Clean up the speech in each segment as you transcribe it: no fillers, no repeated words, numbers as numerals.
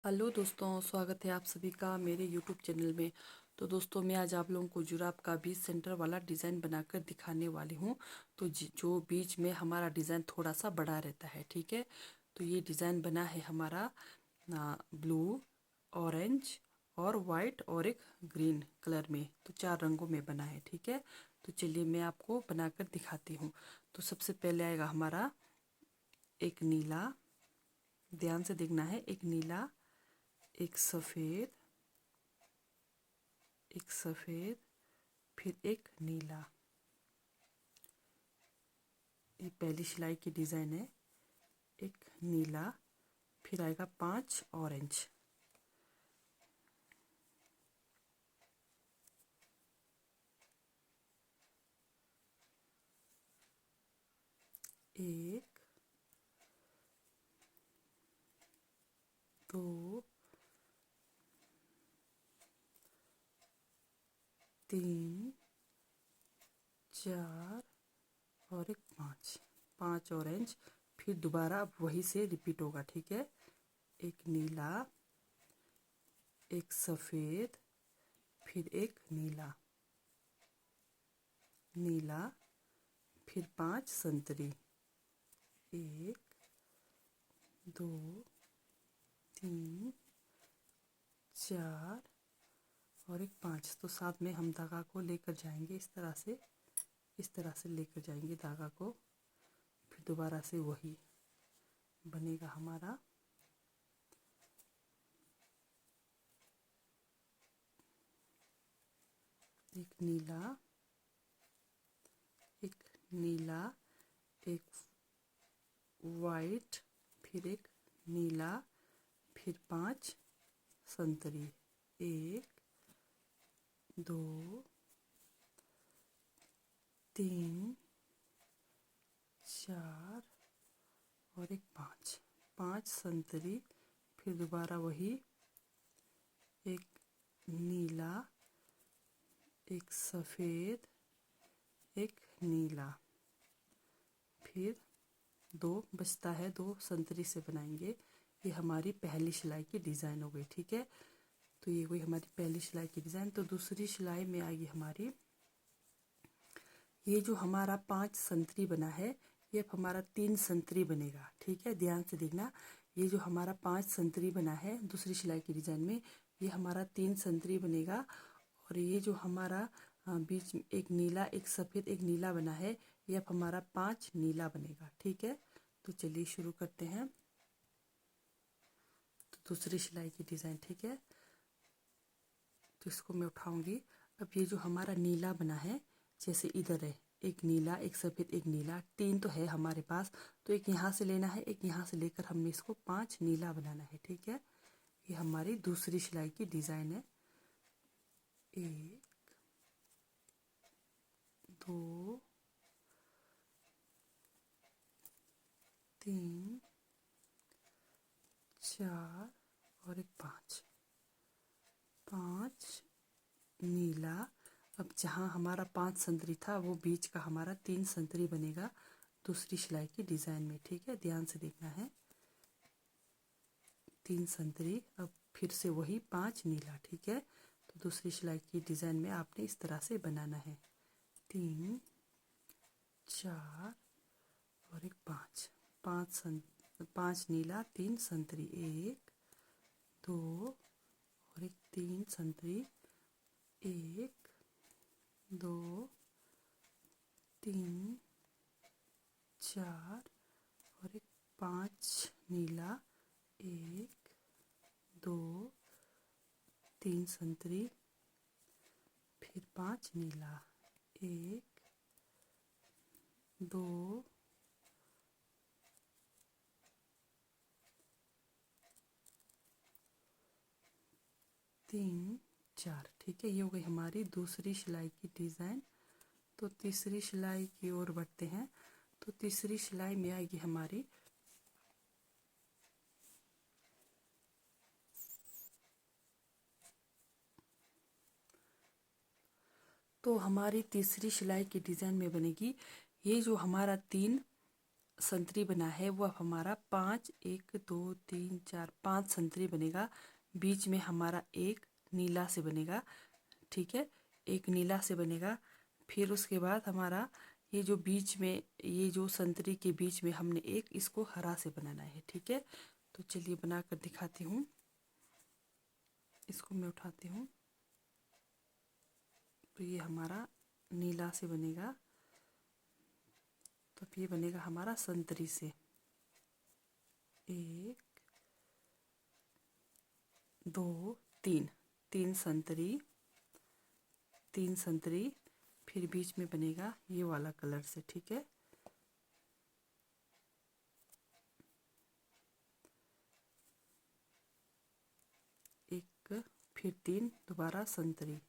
Hello दोस्तों, स्वागत है आप सभी का मेरे यूट्यूब चैनल में। तो दोस्तों, मैं आज आप लोगों को जुराब का बीच सेंटर वाला डिज़ाइन बनाकर दिखाने वाली हूँ। तो जो बीच में हमारा डिज़ाइन थोड़ा सा बड़ा रहता है, ठीक है। तो ये डिज़ाइन बना है हमारा ब्लू, ऑरेंज और वाइट और एक ग्रीन कलर में। तो 4 रंगों में बना है, ठीक है। तो चलिए मैं आपको बनाकर दिखाती हूँ। तो सबसे पहले आएगा हमारा एक नीला, ध्यान से देखना है, एक नीला, एक सफ़ेद, एक सफ़ेद, फिर एक नीला। ये पहली सिलाई की डिज़ाइन है। एक नीला, फिर आएगा 5 ऑरेंज, एक, दो, तीन, चार और एक 5। 5 ऑरेंज, फिर दोबारा अब वही से रिपीट होगा, ठीक है। एक नीला, एक सफ़ेद, फिर एक नीला, नीला, फिर 5 संतरी, एक, दो, तीन, चार और एक 5। तो साथ में हम धागा को लेकर जाएंगे, इस तरह से लेकर जाएंगे धागा को। फिर दोबारा से वही बनेगा हमारा। एक नीला, एक नीला, एक वाइट, फिर एक नीला, फिर 5 संतरी, एक, दो, तीन, चार और एक 5। 5 संतरी, फिर दोबारा वही, एक नीला, एक सफ़ेद, एक नीला, फिर 2 बचता है, 2 संतरी से बनाएंगे। ये हमारी पहली सिलाई की डिज़ाइन हो गई, ठीक है। तो ये हुई हमारी पहली सिलाई की डिज़ाइन। तो दूसरी सिलाई में आएगी हमारी, ये जो हमारा 5 संतरी बना है, ये अब हमारा 3 संतरी बनेगा, ठीक है। ध्यान से देखना, ये जो हमारा 5 संतरी बना है दूसरी सिलाई की डिज़ाइन में, ये हमारा 3 संतरी बनेगा। और ये जो हमारा बीच में एक नीला, एक सफ़ेद, एक नीला बना है, ये अब हमारा 5 नीला बनेगा, ठीक है। तो चलिए शुरू करते हैं। तो दूसरी सिलाई की डिज़ाइन, ठीक है। तो इसको मैं उठाऊंगी। अब ये जो हमारा नीला बना है, जैसे इधर है, एक नीला, एक सफ़ेद, एक नीला, 3 तो है हमारे पास। तो एक यहाँ से लेना है, एक यहाँ से लेकर हमने इसको 5 नीला बनाना है, ठीक है। ये हमारी दूसरी सिलाई की डिज़ाइन है। 1, 2, 3, 4 और एक 5। 5 नीला। अब जहाँ हमारा 5 संतरी था, वो बीच का हमारा 3 संतरी बनेगा दूसरी सिलाई की डिज़ाइन में, ठीक है। ध्यान से देखना है, 3 संतरी, अब फिर से वही 5 नीला, ठीक है। तो दूसरी सिलाई की डिज़ाइन में आपने इस तरह से बनाना है, 3, 4 और एक 5। 5 नीला, 3 संतरी, 1, 2 और एक 3 संतरी, 1, 2, 3, 4 और एक 5 नीला, 1, 2, 3 संतरी, फिर 5 नीला, 1, 2, 3, 4, ठीक है। ये हो गई हमारी दूसरी सिलाई की डिज़ाइन। तो तीसरी सिलाई की ओर बढ़ते हैं। तो तीसरी सिलाई में आएगी हमारी, तो हमारी तीसरी सिलाई की डिज़ाइन में बनेगी, ये जो हमारा 3 संतरी बना है वो अब हमारा 5, 1 2 3 4 5 संतरी बनेगा। बीच में हमारा एक नीला से बनेगा, ठीक है, एक नीला से बनेगा। फिर उसके बाद हमारा ये जो बीच में, ये जो संतरी के बीच में हमने एक इसको हरा से बनाना है, ठीक है। तो चलिए बना कर दिखाती हूँ। इसको मैं उठाती हूँ। तो ये हमारा नीला से बनेगा, तो ये बनेगा हमारा संतरी से। 1 2 3, 3 संतरी, 3 संतरी। फिर बीच में बनेगा ये वाला कलर से, ठीक है। एक, फिर 3 दोबारा संतरी,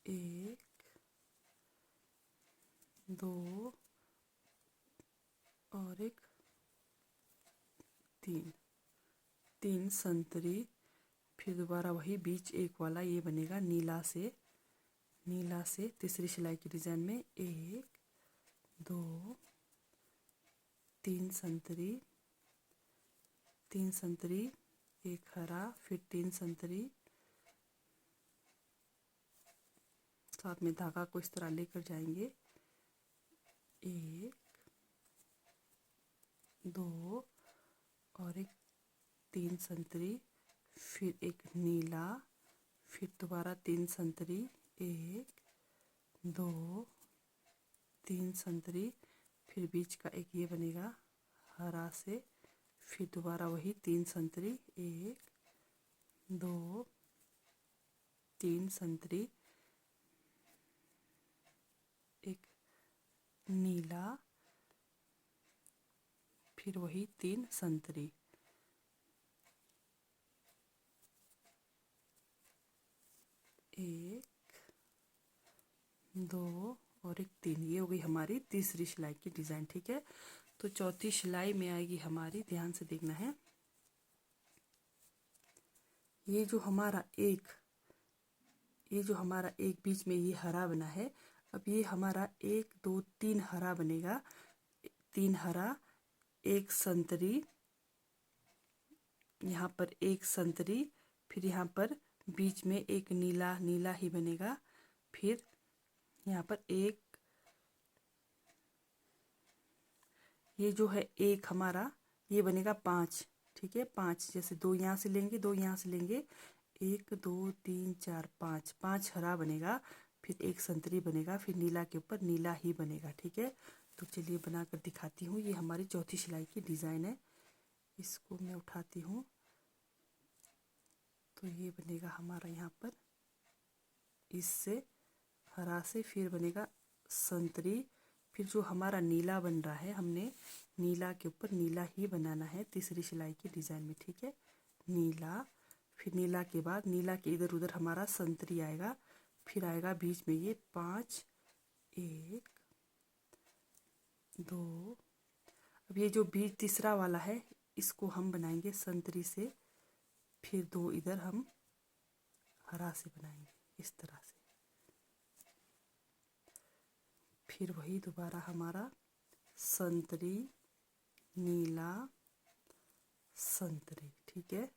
1 2 और एक 3, 3 संतरी। फिर दोबारा वही बीच एक वाला ये बनेगा नीला से, नीला से तीसरी सिलाई की डिजाइन में 1 2 3 संतरी, 3 संतरी, एक हरा, फिर 3 संतरी। साथ में धागा को इस तरह लेकर जाएंगे, 1 2 और एक 3 संतरी, फिर एक नीला, फिर दोबारा 3 संतरी, 1 2 3 संतरी। फिर बीच का एक ये बनेगा हरा से, फिर दोबारा वही 3 संतरी, 1 2 3 संतरी, एक नीला, फिर वही 3 संतरी, 1 2 और एक 3। ये हो गई हमारी तीसरी सिलाई की डिजाइन, ठीक है। तो चौथी सिलाई में आएगी हमारी, ध्यान से देखना है, ये जो हमारा एक, ये जो हमारा एक बीच में ये हरा बना है, अब ये हमारा 1 2 3 हरा बनेगा, 3 हरा, एक संतरी, यहाँ पर एक संतरी, फिर यहाँ पर बीच में एक नीला, नीला ही बनेगा। फिर यहाँ पर एक, ये जो है एक हमारा ये बनेगा 5, ठीक है, 5, जैसे 2 यहाँ से लेंगे, 2 यहाँ से लेंगे, 1 2 3 4 5, 5 हरा बनेगा, फिर एक संतरी बनेगा, फिर नीला के ऊपर नीला ही बनेगा, ठीक है। तो चलिए बनाकर दिखाती हूँ। ये हमारी चौथी सिलाई की डिज़ाइन है। इसको मैं उठाती हूँ, तो ये बनेगा हमारा यहाँ पर इससे हरा से, फिर बनेगा संतरी, फिर जो हमारा नीला बन रहा है, हमने नीला के ऊपर नीला ही बनाना है तीसरी सिलाई की डिज़ाइन में, ठीक है। नीला, फिर नीला के बाद नीला के इधर उधर हमारा संतरी आएगा, फिर आएगा बीच में ये 5, 1 2। अब ये जो बीच तीसरा वाला है इसको हम बनाएंगे संतरी से, फिर 2 इधर हम हरा से बनाएंगे इस तरह से। फिर वही दोबारा हमारा संतरी, नीला, संतरी, ठीक है।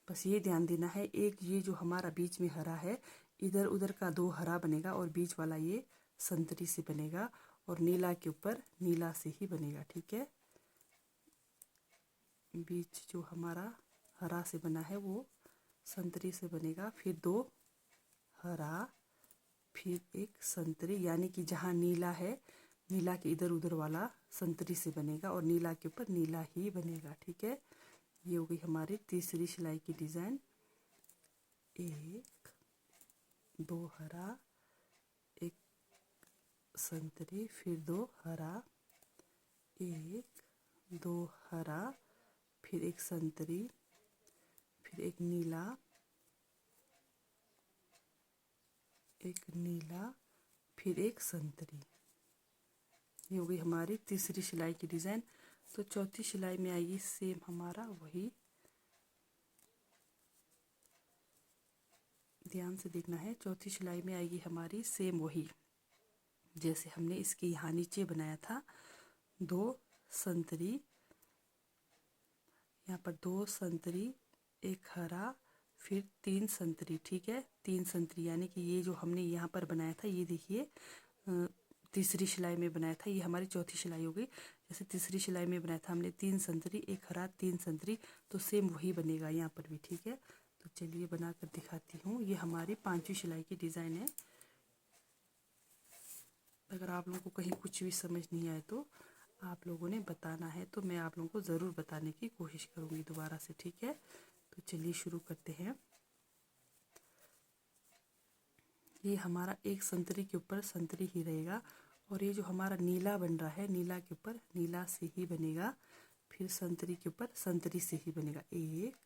बस ये ध्यान देना है, एक ये जो हमारा बीच में हरा है, इधर उधर का 2 हरा बनेगा और बीच वाला ये संतरी से बनेगा, और नीला के ऊपर नीला से ही बनेगा, ठीक है। बीच जो हमारा हरा से बना है वो संतरी से बनेगा, फिर 2 हरा, फिर एक संतरी, यानी कि जहाँ नीला है, नीला के इधर उधर वाला संतरी से बनेगा और नीला के ऊपर नीला ही बनेगा, ठीक है। ये हो गई हमारी तीसरी सिलाई की डिज़ाइन। 1 2 हरा, एक संतरी, फिर 2 हरा, 1 2 हरा, फिर एक संतरी, फिर एक नीला, एक नीला, फिर एक संतरी। ये हो गई हमारी तीसरी सिलाई की डिज़ाइन। तो चौथी सिलाई में आएगी सेम हमारा वही, ध्यान से देखना है, चौथी सिलाई में आएगी हमारी सेम वही जैसे हमने इसके यहाँ नीचे बनाया था 2 संतरी, यहाँ पर 2 संतरी, एक हरा, फिर 3 संतरी। ठीक है, 3 संतरी, यानी कि ये जो हमने यहाँ पर बनाया था, ये देखिए तीसरी सिलाई में बनाया था, ये हमारी चौथी सिलाई हो गई। जैसे तीसरी सिलाई में बनाया था हमने 3 संतरी, एक हरा, 3 संतरी, तो सेम वही बनेगा यहाँ पर भी। ठीक है, तो चलिए बना कर दिखाती हूँ। ये हमारी 5वीं सिलाई की डिज़ाइन है। अगर आप लोगों को कहीं कुछ भी समझ नहीं आए तो आप लोगों ने बताना है, तो मैं आप लोगों को ज़रूर बताने की कोशिश करूँगी दोबारा से। ठीक है, तो चलिए शुरू करते हैं। ये हमारा एक संतरी के ऊपर संतरी ही रहेगा, और ये जो हमारा नीला बन रहा है, नीला के ऊपर नीला से ही बनेगा, फिर संतरी के ऊपर संतरी से ही बनेगा। 1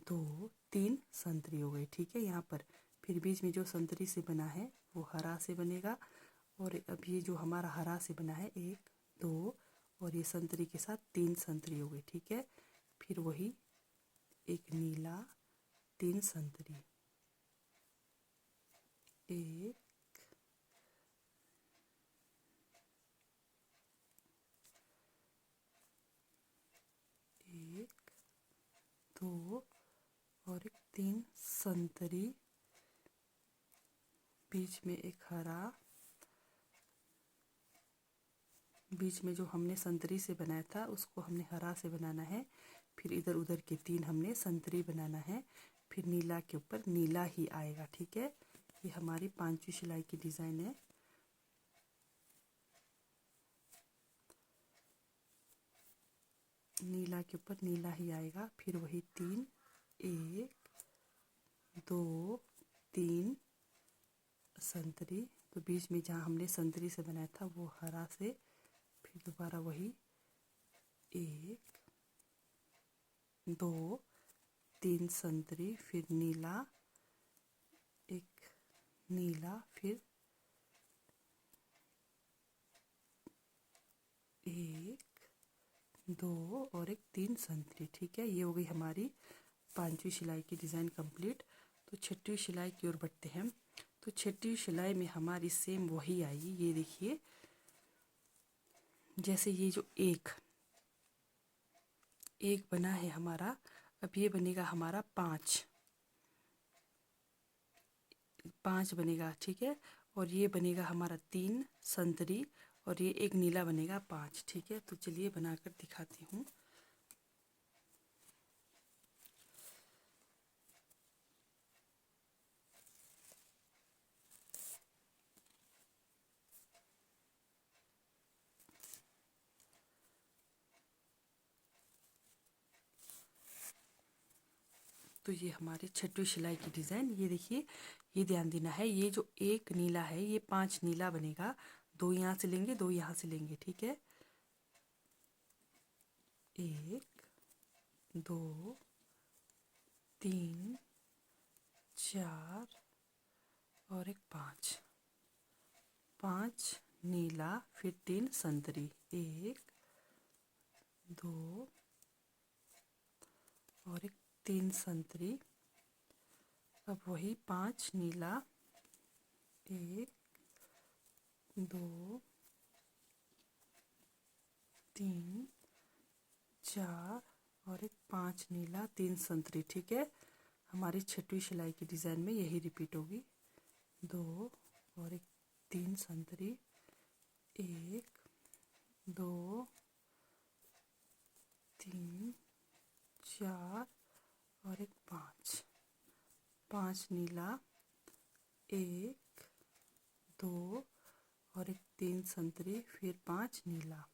2 3 संतरी हो गई। ठीक है, यहाँ पर फिर बीच में जो संतरी से बना है वो हरा से बनेगा, और अब ये जो हमारा हरा से बना है 1 2, और ये संतरी के साथ 3 संतरी हो गई। ठीक है, फिर वही एक नीला, 3 संतरी, 1 1 2, और एक 3 संतरी, बीच में एक हरा, बीच में जो हमने संतरी से बनाया था उसको हमने हरा से बनाना है, फिर इधर उधर के 3 हमने संतरी बनाना है, फिर नीला के ऊपर नीला ही आएगा। ठीक है, ये हमारी 5वीं सिलाई की डिज़ाइन है। नीला के ऊपर नीला ही आएगा, फिर वही 3 1 2 3 संतरी, तो बीच में जहाँ हमने संतरी से बनाया था वो हरा से, फिर दोबारा वही 1 2 3 संतरी, फिर नीला, एक नीला, फिर 1 2 और एक 3 संतरी। ठीक है, ये हो गई हमारी 5वीं सिलाई की डिज़ाइन कंप्लीट। तो 6वीं सिलाई की ओर बढ़ते हैं। तो 6वीं सिलाई में हमारी सेम वही आएगी। ये देखिए, जैसे ये जो एक बना है हमारा, अब ये बनेगा हमारा 5 बनेगा। ठीक है, और ये बनेगा हमारा 3 संतरी, और ये एक नीला बनेगा 5। ठीक है, तो चलिए बनाकर दिखाती हूँ। तो ये हमारी 6वीं सिलाई की डिज़ाइन, ये देखिए, ये ध्यान देना है, ये जो एक नीला है ये 5 नीला बनेगा। 2 यहाँ से लेंगे, 2 यहाँ से लेंगे। ठीक है, 1 2 3 4 और एक 5 नीला, फिर 3 संतरी, 1 2 और एक 3 संतरी, अब वही 5 नीला, 1 2 3 4 और एक 5 नीला, 3 संतरी। ठीक है, हमारी 6वीं सिलाई की डिज़ाइन में यही रिपीट होगी। 2 और एक 3 संतरी, 1 2 3 4 और एक 5 नीला, 1 2 और एक 3 संतरी, फिर 5 नीला,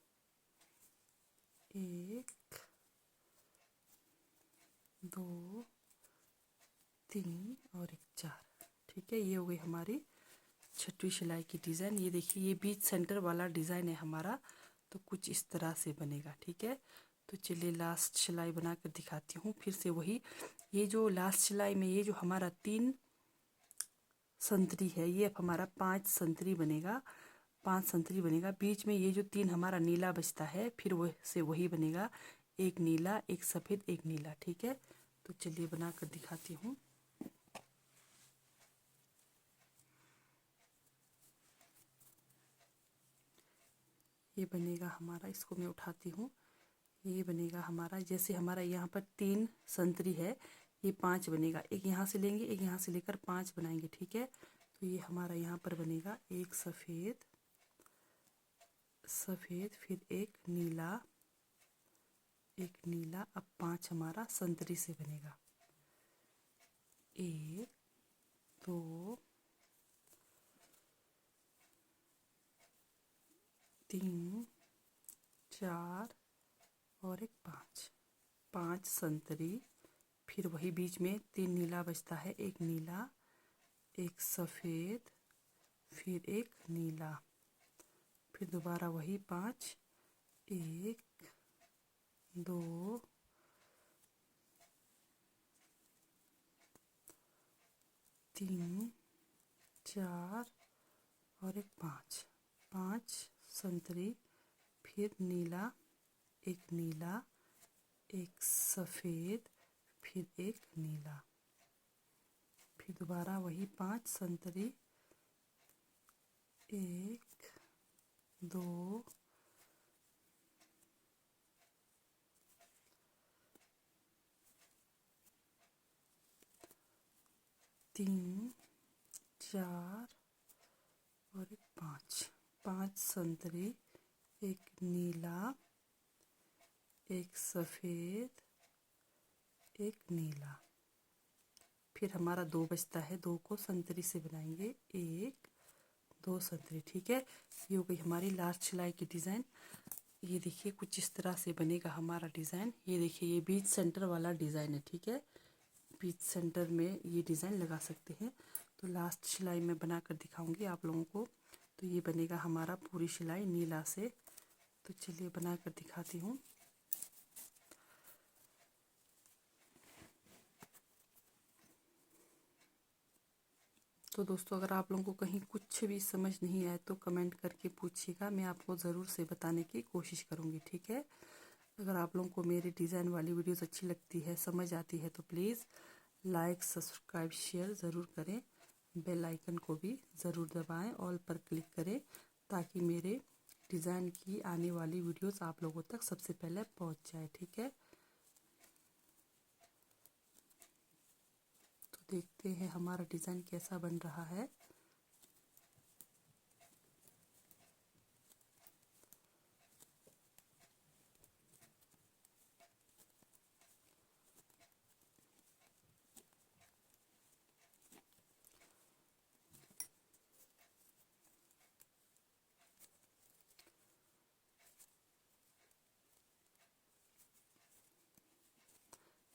1 2 3 और एक 4। ठीक है, ये हो गई हमारी 6वीं सिलाई की डिज़ाइन। ये देखिए, ये बीच सेंटर वाला डिज़ाइन है हमारा, तो कुछ इस तरह से बनेगा। ठीक है, तो चलिए लास्ट सिलाई बना कर दिखाती हूँ। फिर से वही, ये जो लास्ट सिलाई में ये जो हमारा 3 संतरी है, ये अब हमारा 5 संतरी बनेगा। 5 संतरी बनेगा, बीच में ये जो 3 हमारा नीला बचता है, फिर वह से वही बनेगा, एक नीला, एक सफ़ेद, एक नीला। ठीक है, तो चलिए बना कर दिखाती हूँ। ये बनेगा हमारा, इसको मैं उठाती हूँ। ये बनेगा हमारा, जैसे हमारा यहाँ पर 3 संतरी है, ये 5 बनेगा। एक यहाँ से लेंगे, एक यहाँ से लेकर 5 बनाएंगे, ठीक है। तो ये हमारा यहाँ पर बनेगा एक सफ़ेद, सफ़ेद, फिर एक नीला, एक नीला। अब 5 हमारा संतरी से बनेगा। 1 2 3 4 और एक 5, 5 संतरी, फिर वही बीच में 3 नीला बचता है, एक नीला, एक सफ़ेद, फिर एक नीला, फिर दोबारा वही 5, 1 2 3 4 और एक 5, 5 संतरी, फिर नीला, एक नीला, एक सफ़ेद, फिर एक नीला, फिर दोबारा वही 5 संतरी, 1 2 3 4 और एक 5, 5 संतरी, एक नीला, एक सफ़ेद, एक नीला, फिर हमारा 2 बचता है, 2 को संतरी से बनाएंगे, 1 2 संतरी, ठीक है। ये हो गई हमारी लास्ट सिलाई की डिज़ाइन। ये देखिए कुछ इस तरह से बनेगा हमारा डिज़ाइन। ये देखिए, ये बीच सेंटर वाला डिज़ाइन है, ठीक है। बीच सेंटर में ये डिज़ाइन लगा सकते हैं। तो लास्ट सिलाई में बना कर दिखाऊंगी आप लोगों को। तो ये बनेगा हमारा पूरी सिलाई नीला से। तो चलिए बना कर दिखाती हूँ। तो दोस्तों, अगर आप लोगों को कहीं कुछ भी समझ नहीं आए तो कमेंट करके पूछिएगा, मैं आपको ज़रूर से बताने की कोशिश करूँगी, ठीक है। अगर आप लोगों को मेरी डिज़ाइन वाली वीडियोस अच्छी लगती है, समझ आती है, तो प्लीज़ लाइक सब्सक्राइब शेयर ज़रूर करें। बेल आइकन को भी ज़रूर दबाएं, ऑल पर क्लिक करें, ताकि मेरे डिज़ाइन की आने वाली वीडियोस आप लोगों तक सबसे पहले पहुंच जाए, ठीक है। तो देखते हैं हमारा डिज़ाइन कैसा बन रहा है।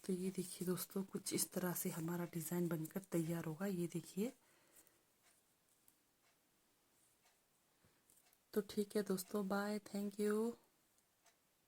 तो ये देखिए दोस्तों, कुछ इस तरह से हमारा डिज़ाइन बनकर तैयार होगा। ये देखिए। तो ठीक है दोस्तों, बाय, थैंक यू।